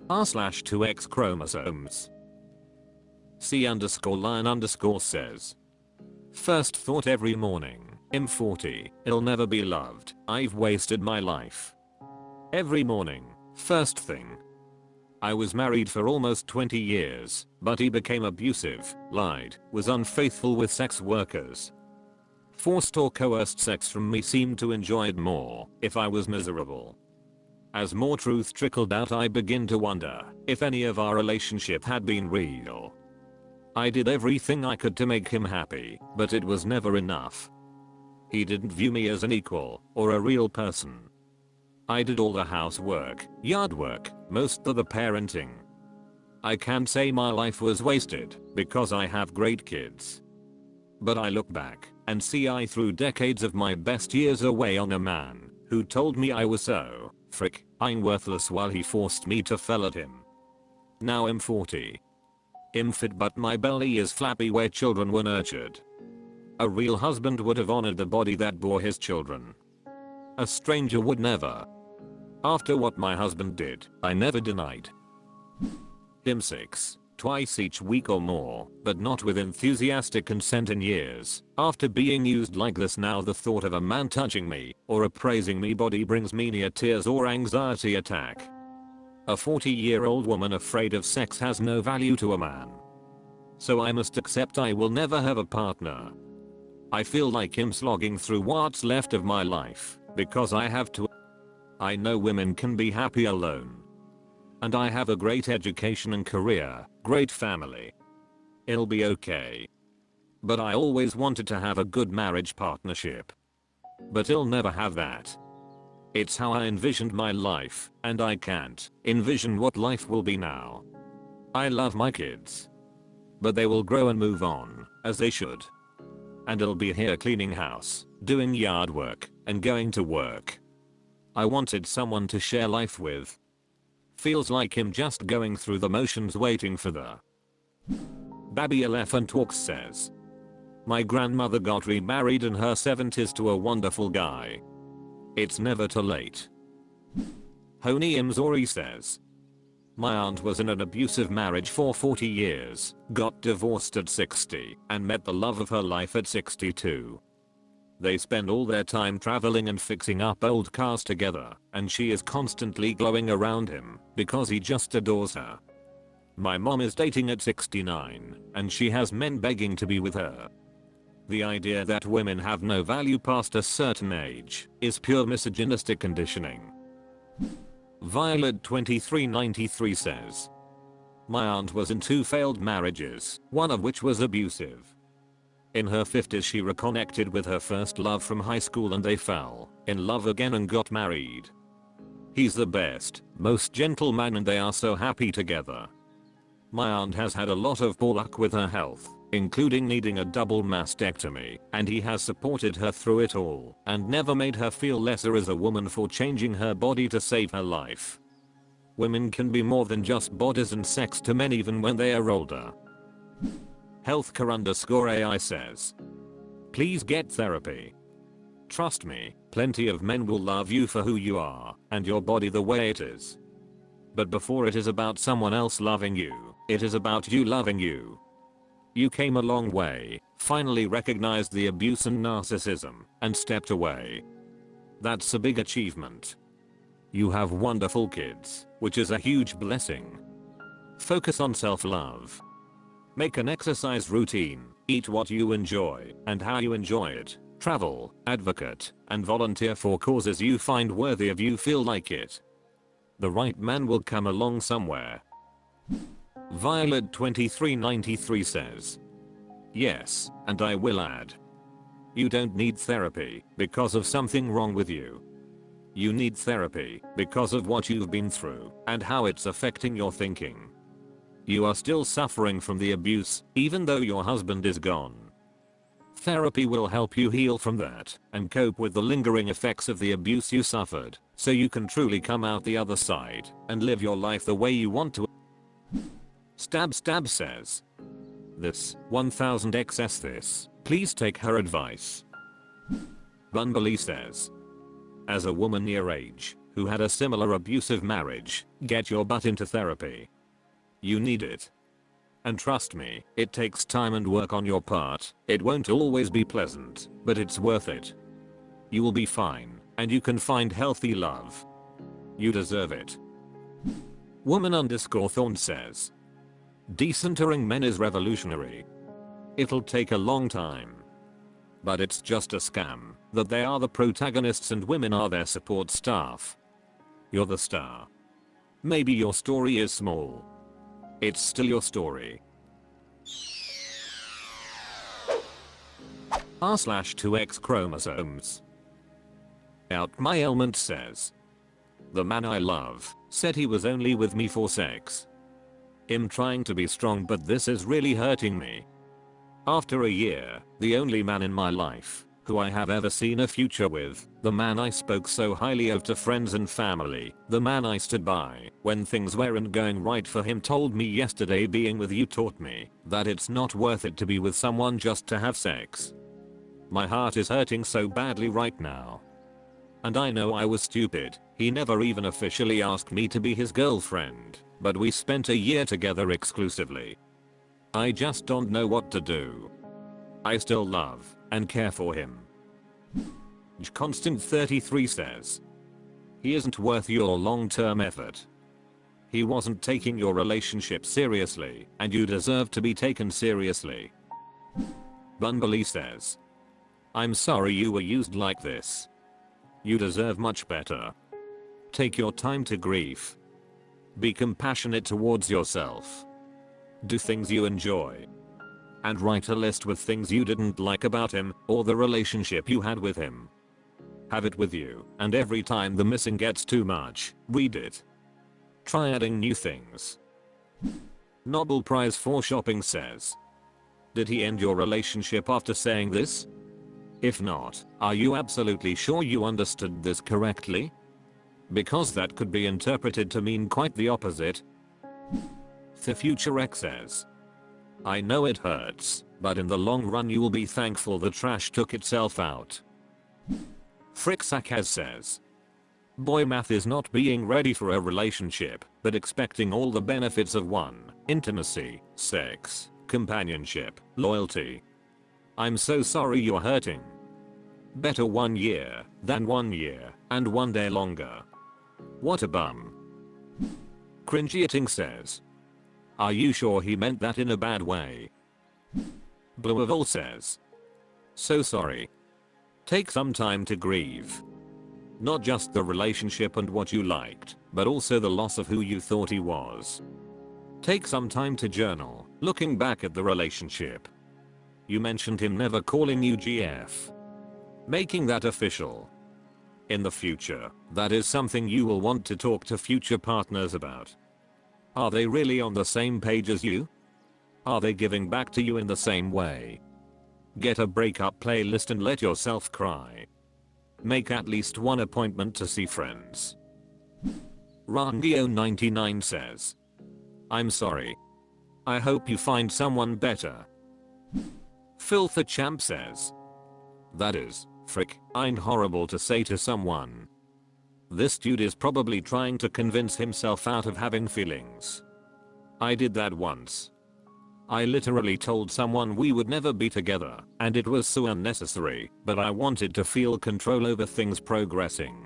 r/2x chromosomes. C_lion_ says. First thought every morning, I'm 40, I'll never be loved, I've wasted my life. Every morning, first thing. I was married for almost 20 years, but he became abusive, lied, was unfaithful with sex workers. Forced or coerced sex from me, seemed to enjoy it more if I was miserable. As more truth trickled out, I begin to wonder if any of our relationship had been real. I did everything I could to make him happy, but it was never enough. He didn't view me as an equal or a real person. I did all the housework, yard work, most of the parenting. I can't say my life was wasted because I have great kids. But I look back and see I threw decades of my best years away on a man who told me I was so I'm worthless while he forced me to fell at him. Now I'm 40. I'm fit but my belly is flappy where children were nurtured. A real husband would have honored the body that bore his children. A stranger would never. After what my husband did, I never denied. I'm 6, twice each week or more, but not with enthusiastic consent in years. After being used like this, now the thought of a man touching me or appraising me body brings me near tears or anxiety attack. A 40-year-old woman afraid of sex has no value to a man. So I must accept I will never have a partner. I feel like I'm slogging through what's left of my life because I have to. I know women can be happy alone. And I have a great education and career, great family. It'll be okay. But I always wanted to have a good marriage partnership. But I'll never have that. It's how I envisioned my life, and I can't envision what life will be now. I love my kids. But they will grow and move on, as they should. And I'll be here cleaning house, doing yard work, and going to work. I wanted someone to share life with. Feels like him just going through the motions waiting for the Babby Elephant Walks says. My grandmother got remarried in her 70s to a wonderful guy. It's never too late. Honey Imzori says. My aunt was in an abusive marriage for 40 years, got divorced at 60, and met the love of her life at 62. They spend all their time traveling and fixing up old cars together, and she is constantly glowing around him because he just adores her. My mom is dating at 69, and she has men begging to be with her. The idea that women have no value past a certain age is pure misogynistic conditioning. Violet2393 says. My aunt was in 2 failed marriages, one of which was abusive. In her 50s she reconnected with her first love from high school and they fell in love again and got married. He's the best, most gentle man and they are so happy together. My aunt has had a lot of poor luck with her health, including needing a double mastectomy, and he has supported her through it all and never made her feel lesser as a woman for changing her body to save her life. Women can be more than just bodies and sex to men even when they are older. Healthcare_AI says. Please get therapy. Trust me, plenty of men will love you for who you are and your body the way it is. But before it is about someone else loving you, it is about you loving you. You came a long way, finally recognized the abuse and narcissism, and stepped away. That's a big achievement. You have wonderful kids, which is a huge blessing. Focus on self-love. Make an exercise routine, eat what you enjoy and how you enjoy it, travel, advocate, and volunteer for causes you find worthy of you feel like it. The right man will come along somewhere. Violet2393 says. Yes, and I will add. You don't need therapy because of something wrong with you. You need therapy because of what you've been through and how it's affecting your thinking. You are still suffering from the abuse, even though your husband is gone. Therapy will help you heal from that and cope with the lingering effects of the abuse you suffered, so you can truly come out the other side and live your life the way you want to. Stab says. This 1000xs this, please take her advice. Bunbally says. As a woman your age, who had a similar abusive marriage, get your butt into therapy. You need it. And trust me, it takes time and work on your part. It won't always be pleasant, but it's worth it. You will be fine, and you can find healthy love. You deserve it. Woman_Thorn says, decentering men is revolutionary. It'll take a long time. But it's just a scam, that they are the protagonists and women are their support staff. You're the star. Maybe your story is small. It's still your story. r/2XChromosomes. Out my ailment says, the man I love said he was only with me for sex. I'm trying to be strong, but this is really hurting me. After a year, the only man in my life who I have ever seen a future with, the man I spoke so highly of to friends and family, the man I stood by when things weren't going right for him, told me yesterday being with you taught me that it's not worth it to be with someone just to have sex. My heart is hurting so badly right now. And I know I was stupid. He never even officially asked me to be his girlfriend, but we spent a year together exclusively. I just don't know what to do. I still love and care for him. Constant 33 says, he isn't worth your long-term effort. He wasn't taking your relationship seriously, and you deserve to be taken seriously. Bunbly says, I'm sorry you were used like this. You deserve much better. Take your time to grieve. Be compassionate towards yourself. Do things you enjoy. And write a list with things you didn't like about him or the relationship you had with him. Have it with you, and every time the missing gets too much, read it. Try adding new things. Nobel Prize for Shopping says, did he end your relationship after saying this? If not, are you absolutely sure you understood this correctly? Because that could be interpreted to mean quite the opposite. The Future X says, I know it hurts, but in the long run you will be thankful the trash took itself out. Fricksakaz says, boy math is not being ready for a relationship, but expecting all the benefits of one: intimacy, sex, companionship, loyalty. I'm so sorry you're hurting. Better 1 year than 1 year and 1 day longer. What a bum. Cringy Eating says, are you sure he meant that in a bad way? Blueville says, so sorry. Take some time to grieve. Not just the relationship and what you liked, but also the loss of who you thought he was. Take some time to journal, looking back at the relationship. You mentioned him never calling you GF. Making that official. In the future, that is something you will want to talk to future partners about. Are they really on the same page as you? Are they giving back to you in the same way? Get a breakup playlist and let yourself cry. Make at least one appointment to see friends. Rangio99 says, I'm sorry. I hope you find someone better. Filth the Champ says, that is, frick, I'm horrible to say to someone. This dude is probably trying to convince himself out of having feelings. I did that once. I literally told someone we would never be together, and it was so unnecessary, but I wanted to feel control over things progressing.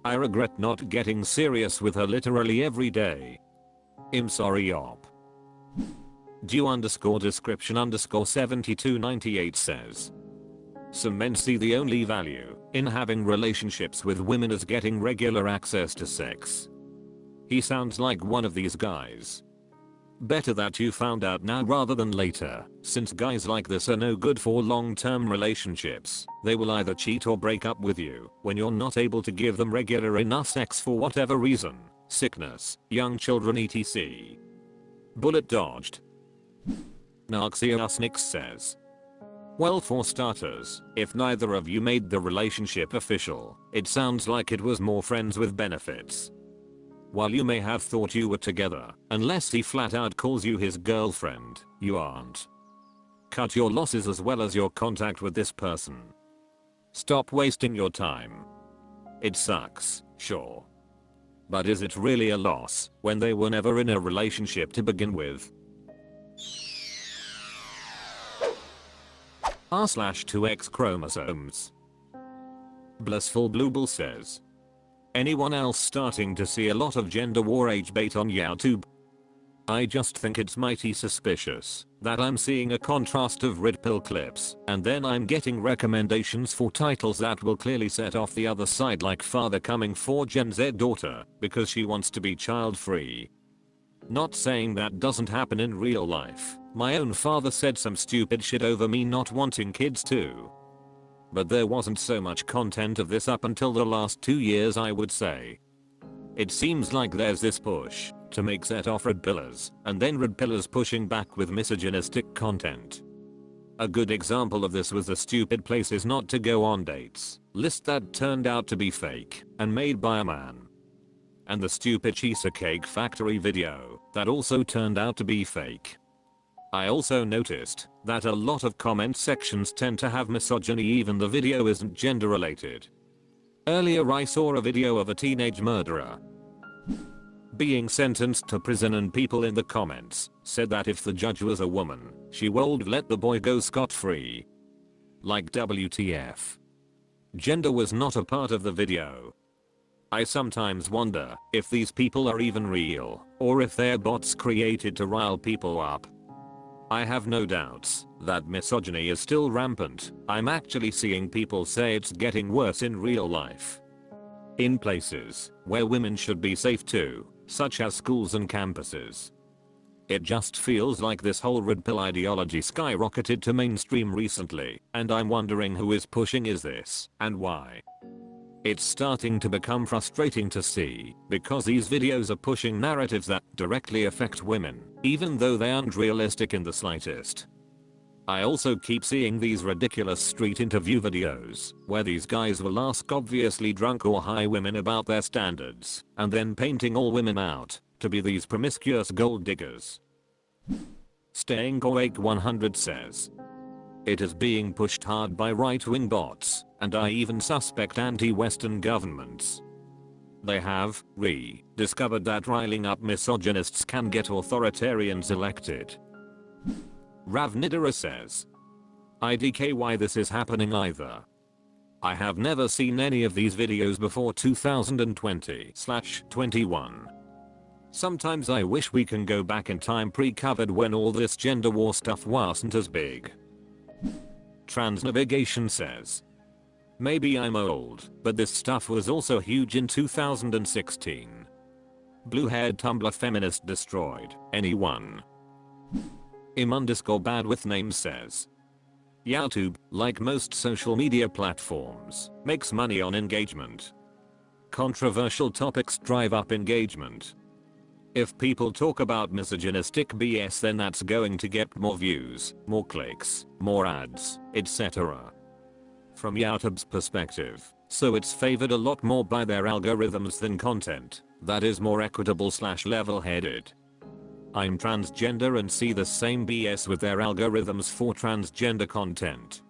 I regret not getting serious with her literally every day. I'm sorry op. Dew_description_7298 says, some men see the only value in having relationships with women is getting regular access to sex. He sounds like one of these guys. Better that you found out now rather than later, since guys like this are no good for long-term relationships. They will either cheat or break up with you when you're not able to give them regular enough sex for whatever reason, sickness, young children etc. Bullet dodged. Narxiosnix says, well, for starters, if neither of you made the relationship official, it sounds like it was more friends with benefits. While you may have thought you were together, unless he flat out calls you his girlfriend, you aren't. Cut your losses as well as your contact with this person. Stop wasting your time. It sucks, Sure. But is it really a loss when they were never in a relationship to begin with? r/2XChromosomes. Blissful Bluebull says. Anyone else starting to see a lot of gender war age bait on YouTube? I just think it's mighty suspicious that I'm seeing a contrast of red pill clips and then I'm getting recommendations for titles that will clearly set off the other side, like father coming for Gen Z daughter because she wants to be child free. Not saying that doesn't happen in real life. My own father said some stupid shit over me not wanting kids too. But there wasn't so much content of this up until the last 2 years, I would say. It seems like there's this push to make set off red pillars and then red pillars pushing back with misogynistic content. A good example of this was the stupid places not to go on dates list that turned out to be fake and made by a man. And the stupid cheesecake factory video that also turned out to be fake. I also noticed that a lot of comment sections tend to have misogyny even the video isn't gender related. Earlier I saw a video of a teenage murderer being sentenced to prison and people in the comments said that if the judge was a woman, she would let the boy go scot-free. Like WTF. Gender was not a part of the video. I sometimes wonder if these people are even real or if they're bots created to rile people up. I have no doubts that misogyny is still rampant. I'm actually seeing people say it's getting worse in real life. In places where women should be safe too, such as schools and campuses. It just feels like this whole red pill ideology skyrocketed to mainstream recently, and I'm wondering who is pushing this and why. It's starting to become frustrating to see because these videos are pushing narratives that directly affect women, even though they aren't realistic in the slightest. I also keep seeing these ridiculous street interview videos where these guys will ask obviously drunk or high women about their standards and then painting all women out to be these promiscuous gold diggers. Staying Awake 100 says. It is being pushed hard by right-wing bots, and I even suspect anti-Western governments. They have discovered that riling up misogynists can get authoritarians elected. Ravnidara says. IDK why this is happening either. I have never seen any of these videos before 2020/21. Sometimes I wish we can go back in time pre-COVID when all this gender war stuff wasn't as big. Transnavigation says. Maybe I'm old, but this stuff was also huge in 2016. Blue-haired Tumblr feminist destroyed anyone. Im_bad with name says. YouTube, like most social media platforms, makes money on engagement. Controversial topics drive up engagement. If people talk about misogynistic BS, then that's going to get more views, more clicks, more ads, etc. From YouTube's perspective, so it's favored a lot more by their algorithms than content that is more equitable/level-headed. I'm transgender and see the same BS with their algorithms for transgender content.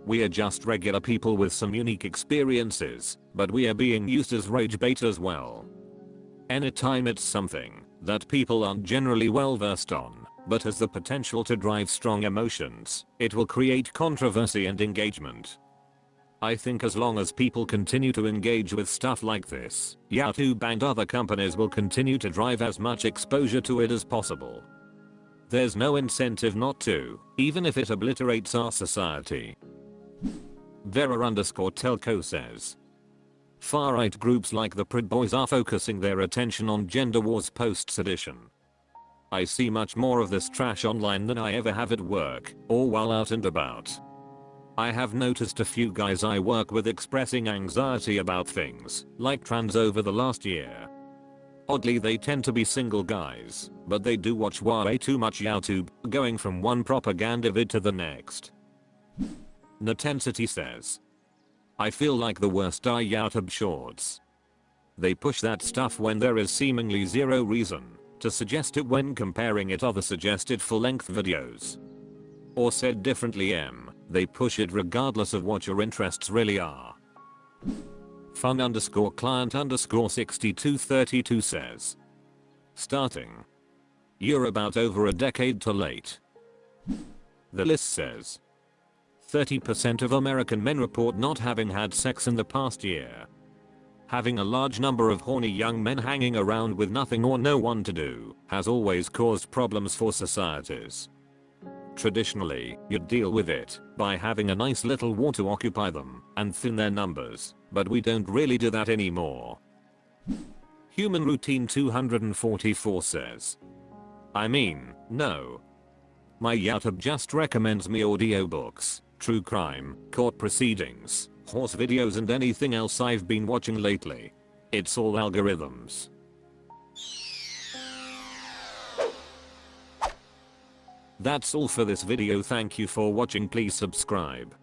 We are just regular people with some unique experiences, but we are being used as rage bait as well. Anytime it's something that people aren't generally well versed on, but has the potential to drive strong emotions, it will create controversy and engagement. I think as long as people continue to engage with stuff like this, YouTube and other companies will continue to drive as much exposure to it as possible. There's no incentive not to, even if it obliterates our society. Vera_Telco says. Far-right groups like the Proud Boys are focusing their attention on gender wars post-sedition. I see much more of this trash online than I ever have at work or while out and about. I have noticed a few guys I work with expressing anxiety about things like trans over the last year. Oddly, they tend to be single guys, but they do watch way too much YouTube, going from one propaganda vid to the next. Natensity says. I feel like the worst are YouTube shorts. They push that stuff when there is seemingly zero reason to suggest it when comparing it other suggested full-length videos. Or said differently, they push it regardless of what your interests really are. Fun_client_6232 says. Starting. You're about over a decade too late. The list says. 30% of American men report not having had sex in the past year. Having a large number of horny young men hanging around with nothing or no one to do has always caused problems for societies. Traditionally, you'd deal with it by having a nice little war to occupy them and thin their numbers, but we don't really do that anymore. Human Routine 244 says. I mean, no. My YouTube just recommends me audiobooks, true crime, court proceedings, horse videos and anything else I've been watching lately. It's all algorithms. That's all for this video. Thank you for watching. Please subscribe.